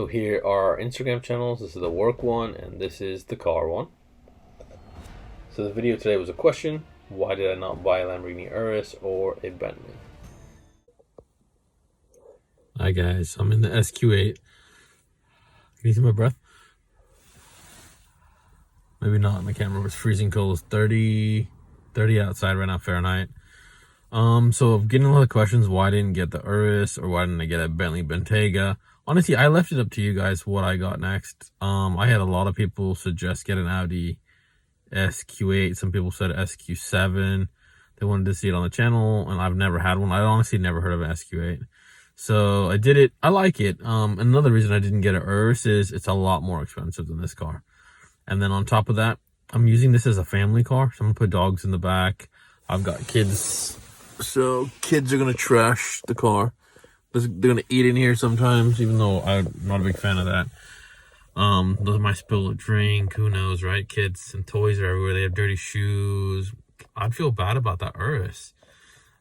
So here are our Instagram channels. This is the work one and this is the car one. So the video today was a question: why did I not buy a Lamborghini Urus or a Bentley? Hi guys, I'm in the SQ8. Can you see my breath? Maybe not. My camera was freezing cold. It's 30 outside right now, Fahrenheit. So I'm getting a lot of questions why I didn't get the Urus or why didn't I get a Bentley Bentayga. Honestly, I left it up to you guys what I got next. I had a lot of people suggest get an Audi SQ8. Some people said SQ7. They wanted to see it on the channel, and I've never had one. I honestly never heard of an SQ8. So I did it. I like it. Another reason I didn't get an Urus is it's a lot more expensive than this car. And then on top of that, I'm using this as a family car. So I'm gonna put dogs in the back. I've got kids, so kids are gonna trash the car. They're gonna eat in here sometimes, even though I'm not a big fan of that. Those might spill a drink. Who knows, right? Kids and toys are everywhere. They have dirty shoes. I'd feel bad about that Urus.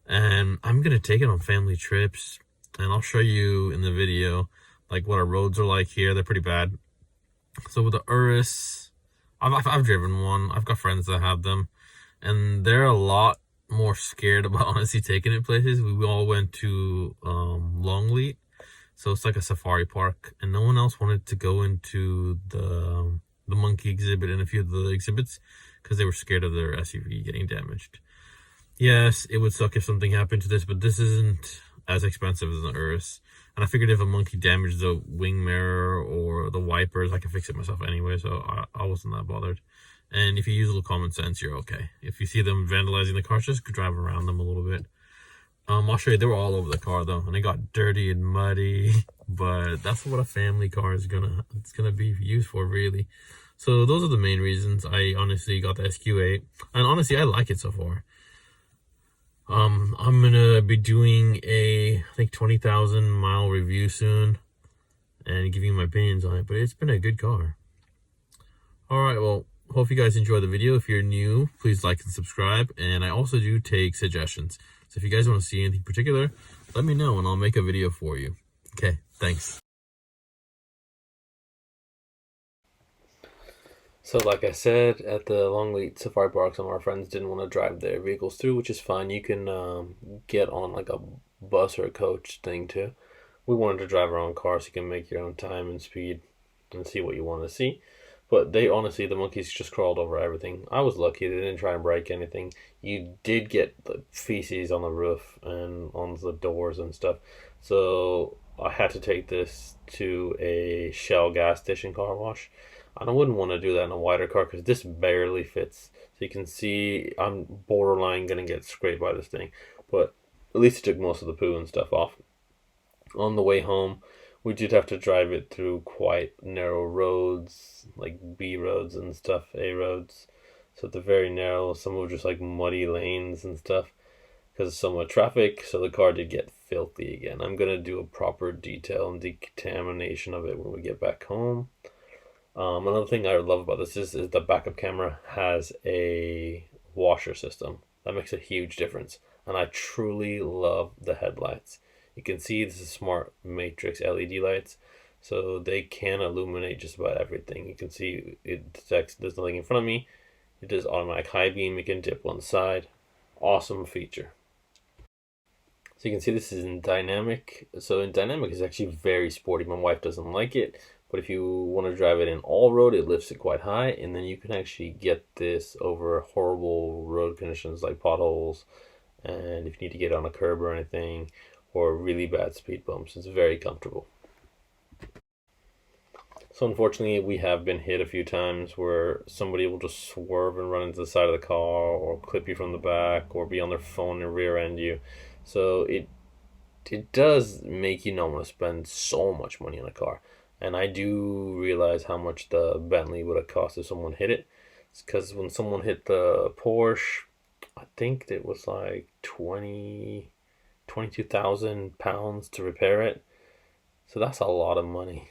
And I'm gonna take it on family trips, and I'll show you in the video like what our roads are like here. They're pretty bad. So with the Urus, I've driven one. I've got friends that have them, and they're a lot more scared about honestly taking it places. We all went to Longleat, so it's like a safari park, and no one else wanted to go into the monkey exhibit and a few of the exhibits because they were scared of their SUV getting damaged. Yes, it would suck if something happened to this, but this isn't as expensive as the Urus. And I figured if a monkey damaged the wing mirror or the wipers, I could fix it myself anyway, so I wasn't that bothered. And if you use a little common sense, you're okay. If you see them vandalizing the car, just drive around them a little bit. I'll show you, they were all over the car though, and they got dirty and muddy, but that's what a family car is gonna be used for, really. So those are the main reasons I honestly got the SQ8, and honestly, I like it so far. I'm gonna be doing I think 20,000 mile review soon and giving my opinions on it, but it's been a good car. Alright, well, hope you guys enjoy the video. If you're new, please like and subscribe, and I also do take suggestions. So if you guys want to see anything particular, let me know and I'll make a video for you. Okay, thanks. So like I said, at the Longleat Safari Park, some of our friends didn't want to drive their vehicles through, which is fine. You can get on like a bus or a coach thing too. We wanted to drive our own car so you can make your own time and speed and see what you want to see. But they honestly, the monkeys just crawled over everything. I was lucky; they didn't try and break anything. You did get the feces on the roof and on the doors and stuff. So I had to take this to a Shell gas station car wash. And I wouldn't want to do that in a wider car because this barely fits. So you can see I'm borderline going to get scraped by this thing. But at least it took most of the poo and stuff off. On the way home, we did have to drive it through quite narrow roads, like B roads and stuff, A roads. So they're very narrow. Some were just like muddy lanes and stuff because of so much traffic. So the car did get filthy again. I'm going to do a proper detail and decontamination of it when we get back home. Another thing I love about this is the backup camera has a washer system. That makes a huge difference. And I truly love the headlights. You can see this is smart matrix LED lights. So they can illuminate just about everything. You can see it detects there's nothing in front of me. It does automatic high beam. You can dip one side. Awesome feature. So you can see this is in dynamic. So in dynamic is actually very sporty. My wife doesn't like it. But if you want to drive it in all road, it lifts it quite high, and then you can actually get this over horrible road conditions like potholes, and if you need to get on a curb or anything, or really bad speed bumps, it's very comfortable. So unfortunately, we have been hit a few times where somebody will just swerve and run into the side of the car, or clip you from the back, or be on their phone and rear end you. So it does make you not want to spend so much money on a car. And I do realize how much the Bentley would have cost if someone hit it. It's because when someone hit the Porsche, I think it was like 22,000 pounds to repair it. So that's a lot of money.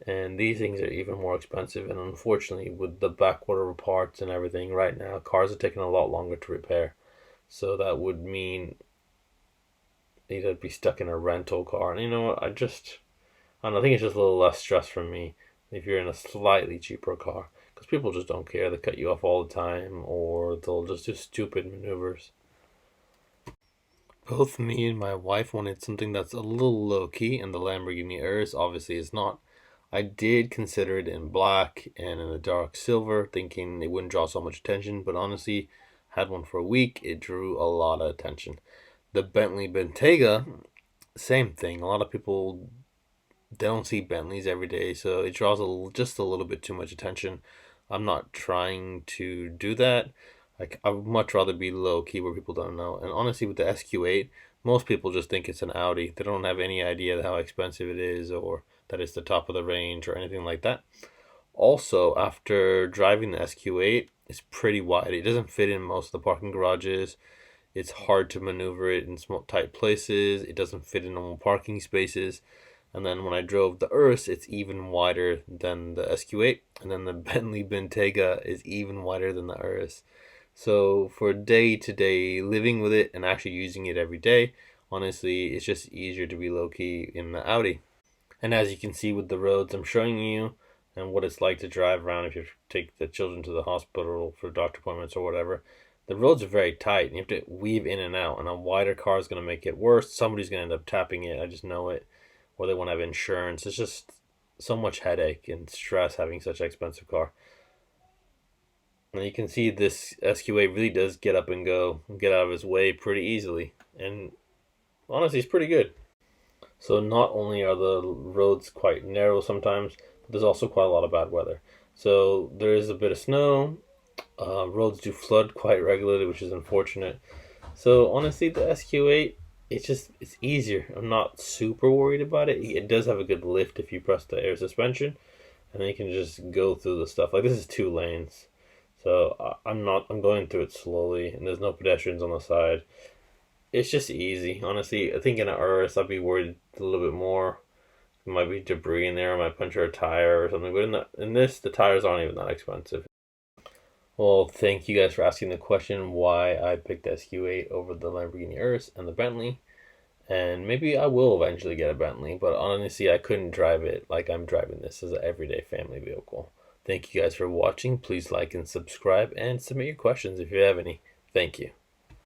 And these things are even more expensive. And unfortunately, with the backwater parts and everything right now, cars are taking a lot longer to repair. So that would mean you'd be stuck in a rental car. And you know what? I don't know, I think it's just a little less stress for me if you're in a slightly cheaper car. Because people just don't care. They cut you off all the time, or they'll just do stupid maneuvers. Both me and my wife wanted something that's a little low key, and the Lamborghini Urus obviously is not. I did consider it in black and in a dark silver, thinking it wouldn't draw so much attention, but honestly, had one for a week, it drew a lot of attention. The Bentley Bentayga, same thing. A lot of people, they don't see Bentleys every day, so it draws just a little bit too much attention. I'm not trying to do that. Like, I would much rather be low key where people don't know. And honestly, with the SQ8, most people just think it's an Audi. They don't have any idea how expensive it is or that it's the top of the range or anything like that. Also, after driving the SQ8, it's pretty wide. It doesn't fit in most of the parking garages. It's hard to maneuver it in small, tight places. It doesn't fit in normal parking spaces. And then when I drove the Urus, it's even wider than the SQ8. And then the Bentley Bentayga is even wider than the Urus. So for day to day living with it and actually using it every day, honestly, it's just easier to be low key in the Audi. And as you can see with the roads I'm showing you and what it's like to drive around if you take the children to the hospital for doctor appointments or whatever, the roads are very tight and you have to weave in and out. And a wider car is going to make it worse. Somebody's going to end up tapping it. I just know it. Or they want to have insurance. It's just so much headache and stress having such an expensive car. And you can see this SQ8 really does get up and go and get out of his way pretty easily. And honestly, it's pretty good. So not only are the roads quite narrow sometimes, but there's also quite a lot of bad weather. So there is a bit of snow. Roads do flood quite regularly, which is unfortunate. So honestly, the SQ8, it's easier. I'm not super worried about it. It does have a good lift if you press the air suspension, and then you can just go through the stuff. Like this is 2 lanes, so I'm going through it slowly, and there's no pedestrians on the side. It's just easy, honestly. I think in an Urus I'd be worried a little bit more. There might be debris in there. I might puncture a tire or something. But in this, the tires aren't even that expensive. Well, thank you guys for asking the question why I picked the SQ8 over the Lamborghini Urus and the Bentley. And maybe I will eventually get a Bentley, but honestly, I couldn't drive it like I'm driving this as an everyday family vehicle. Thank you guys for watching. Please like and subscribe and submit your questions if you have any. Thank you.